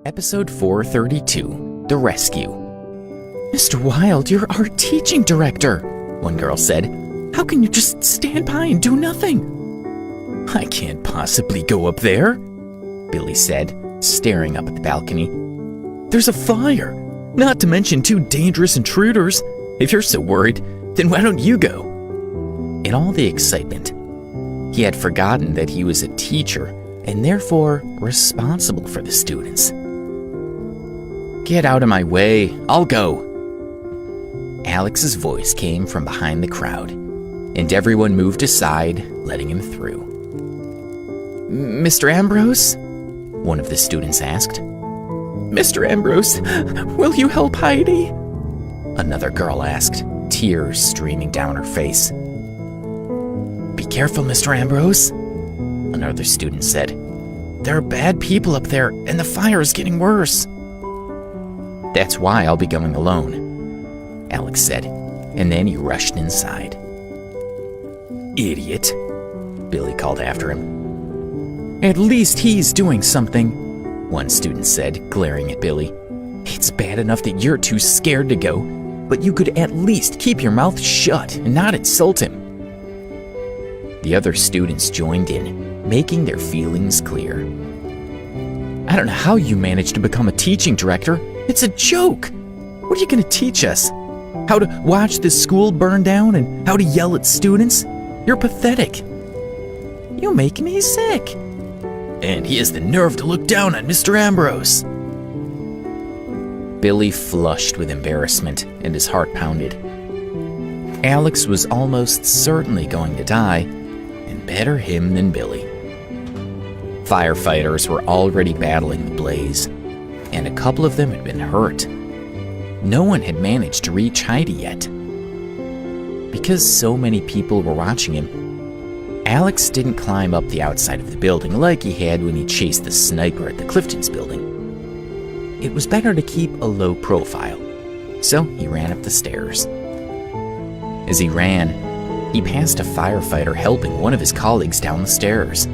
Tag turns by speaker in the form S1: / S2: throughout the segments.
S1: Episode 432, The Rescue. "Mr. Wilde, you're our teaching director," one girl said. "How can you just stand by and do nothing?" "I can't possibly go up there," Billy said, staring up at the balcony. "There's a fire, not to mention 2 dangerous intruders. If you're so worried, then why don't you go?" In all the excitement, he had forgotten that he was a teacher and therefore responsible for the students. "Get out of my way, I'll go." Alex's voice came from behind the crowd, and everyone moved aside, letting him through. "Mr. Ambrose?" one of the students asked. "Mr. Ambrose, will you help Heidi?" another girl asked, tears streaming down her face. "Be careful, Mr. Ambrose," another student said. "There are bad people up there, and the fire is getting worse." "That's why I'll be going alone," Alex said, and then he rushed inside. "Idiot," Billy called after him. "At least he's doing something," one student said, glaring at Billy. "It's bad enough that you're too scared to go, but you could at least keep your mouth shut and not insult him." The other students joined in, making their feelings clear. "I don't know how you managed to become a teaching director. It's a joke. What are you going to teach us? How to watch the school burn down and how to yell at students? You're pathetic." "You make me sick." "And he has the nerve to look down on Mr. Ambrose." Billy flushed with embarrassment and his heart pounded. Alex was almost certainly going to die, and better him than Billy. Firefighters were already battling the blaze, and a couple of them had been hurt. No one had managed to reach Heidi yet. Because so many people were watching him, Alex didn't climb up the outside of the building like he had when he chased the sniper at the Clifton's building. It was better to keep a low profile, so he ran up the stairs. As he ran, he passed a firefighter helping one of his colleagues down the stairs.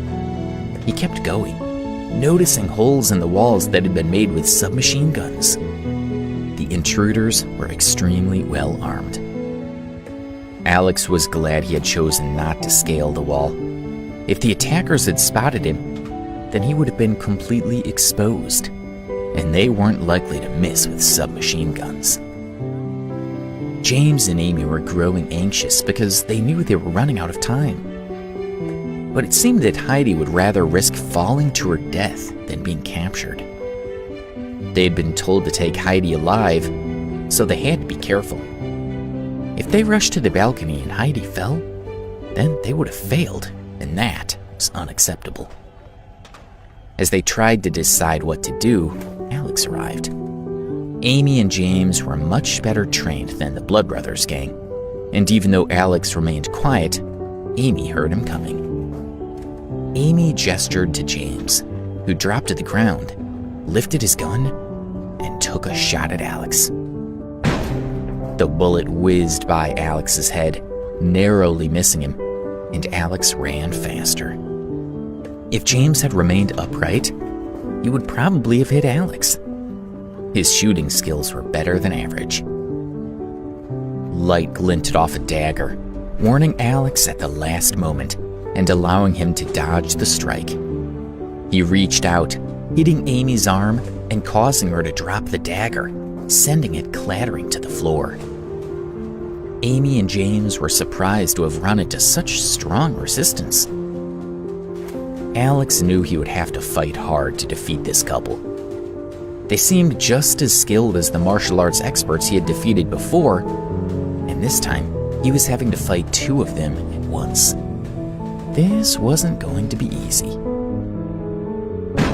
S1: He kept going, noticing holes in the walls that had been made with submachine guns. The intruders were extremely well armed. Alex was glad he had chosen not to scale the wall. If the attackers had spotted him, then he would have been completely exposed, and they weren't likely to miss with submachine guns. James and Amy were growing anxious because they knew they were running out of time. But it seemed that Heidi would rather risk falling to her death than being captured. They had been told to take Heidi alive, so they had to be careful. If they rushed to the balcony and Heidi fell, then they would have failed, and that was unacceptable. As they tried to decide what to do, Alex arrived. Amy and James were much better trained than the Blood Brothers gang, and even though Alex remained quiet, Amy heard him coming. Amy gestured to James, who dropped to the ground, lifted his gun, and took a shot at Alex. The bullet whizzed by Alex's head, narrowly missing him, and Alex ran faster. If James had remained upright, he would probably have hit Alex. His shooting skills were better than average. Light glinted off a dagger, warning Alex at the last moment and allowing him to dodge the strike. He reached out, hitting Amy's arm and causing her to drop the dagger, sending it clattering to the floor. Amy and James were surprised to have run into such strong resistance. Alex knew he would have to fight hard to defeat this couple. They seemed just as skilled as the martial arts experts he had defeated before, and this time he was having to fight 2 of them at once. This wasn't going to be easy.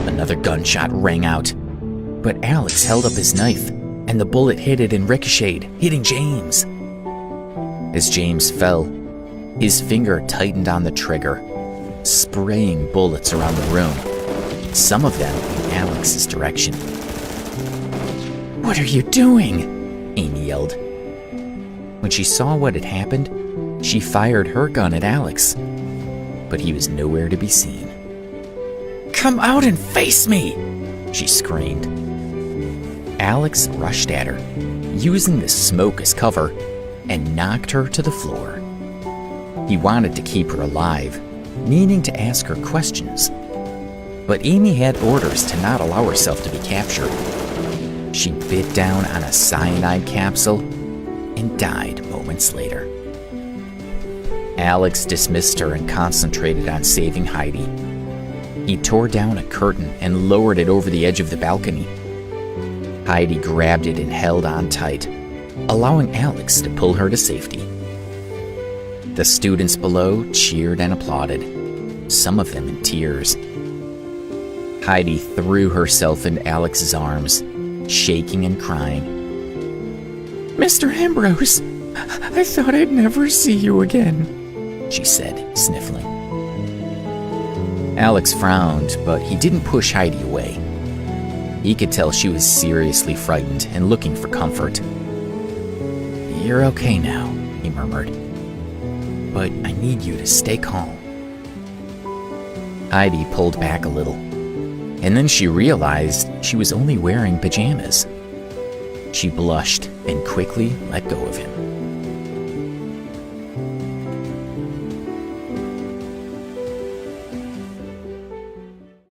S1: Another gunshot rang out, but Alex held up his knife, and the bullet hit it and ricocheted, hitting James. As James fell, his finger tightened on the trigger, spraying bullets around the room, some of them in Alex's direction. "What are you doing?" Amy yelled. When she saw what had happened, she fired her gun at Alex, but he was nowhere to be seen. "Come out and face me!" she screamed. Alex rushed at her, using the smoke as cover, and knocked her to the floor. He wanted to keep her alive, needing to ask her questions. But Amy had orders to not allow herself to be captured. She bit down on a cyanide capsule and died moments later. Alex dismissed her and concentrated on saving Heidi. He tore down a curtain and lowered it over the edge of the balcony. Heidi grabbed it and held on tight, allowing Alex to pull her to safety. The students below cheered and applauded, some of them in tears. Heidi threw herself into Alex's arms, shaking and crying. "Mr. Ambrose, I thought I'd never see you again," she said, sniffling. Alex frowned, but he didn't push Heidi away. He could tell she was seriously frightened and looking for comfort. "You're okay now," he murmured. "But I need you to stay calm." Heidi pulled back a little, and then she realized she was only wearing pajamas. She blushed and quickly let go of him.